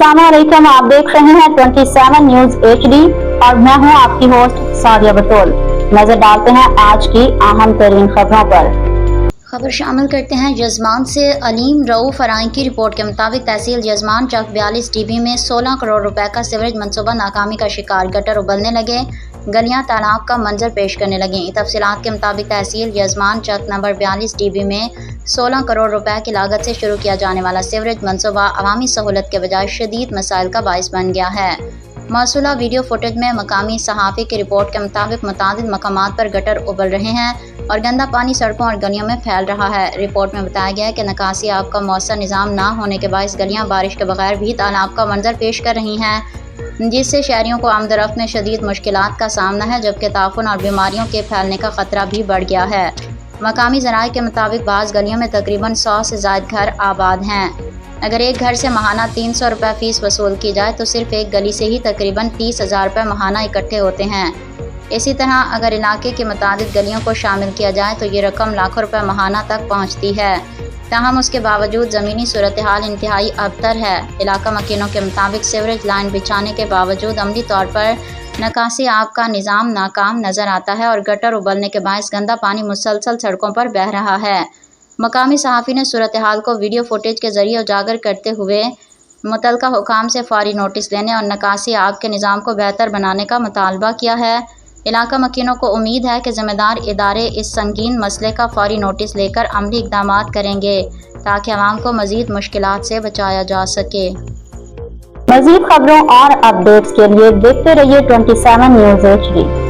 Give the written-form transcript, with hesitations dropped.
अस्सलाम वालेकुम, आप देख रहे हैं 27 न्यूज HD और मैं हूं आपकी होस्ट सादिया बतौल। नजर डालते हैं आज की अहम तरीन खबरों पर। खबर शामिल करते हैं यजमान से। अलीम रऊफ फराई की रिपोर्ट के मुताबिक तहसील यजमान चक 42 DB में 16 करोड़ रुपए का सीवरेज मंसूबा नाकामी का शिकार। गटर उबलने लगे, गलियां तालाब का मंजर पेश करने लगीं। तफसीलात के मुताबिक तहसील यजमान चक नंबर 42 DB में 16 करोड़ रुपए की लागत से शुरू किया जाने वाला सीवरेज मंसूबा अवामी सहूलत के बजाय शदीद मसाइल का बाइस बन गया है। मौसूला वीडियो फुटेज में मकामी सहाफ़ी की रिपोर्ट के मुताबिक मुतादिद मकामात पर गटर उबल रहे हैं और गंदा पानी सड़कों और गलियों में फैल रहा है। रिपोर्ट में बताया गया है कि निकासी आब का मौसर निज़ाम ना होने के बायस गलियां बारिश के बगैर भी तालाब का मंजर पेश कर रही हैं, जिससे शहरियों को आमदरफ्त में शदीद मुश्किलात का सामना है, जबकि ताफुन और बीमारियों के फैलने का खतरा भी बढ़ गया है। मकामी ज़राए के मुताबिक बाज़ गलियों में तकरीबन 100 से ज़ायद घर आबाद हैं। अगर एक घर से माहाना 300 रुपये फ़ीस वसूल की जाए तो सिर्फ एक गली से ही तकरीबन 30,000 रुपये माहाना इकट्ठे होते हैं। इसी तरह अगर इलाके की मुतादिद गलियों को शामिल किया जाए तो ये रकम लाखों रुपये माहाना तक पहुँचती है। ताहम उसके बावजूद ज़मीनी सूरत हाल इंतहाई अबतर है। इलाका मकीनों के मुताबिक सीवरेज लाइन बिछाने के बावजूद अमली तौर पर निकासी आब का निज़ाम नाकाम नज़र आता है और गटर उबलने के बायस गंदा पानी मुसलसल सड़कों पर बह रहा है। मकामी सहाफ़ी ने सूरत हाल को वीडियो फुटेज के ज़रिए उजागर करते हुए मुतलका हुकाम से फौरी नोटिस लेने और निकासी आब के निज़ाम को बेहतर बनाने का मुतालबा किया है। इलाका मकीनों को उम्मीद है कि ज़िम्मेदार इदारे इस संगीन मसले का फौरी नोटिस लेकर अमली इक़दामात करेंगे ताकि आवाम को मज़ीद मुश्किलात से बचाया जा सके। मज़ीद खबरों और अपडेट्स के लिए देखते रहिए 27 न्यूज HD।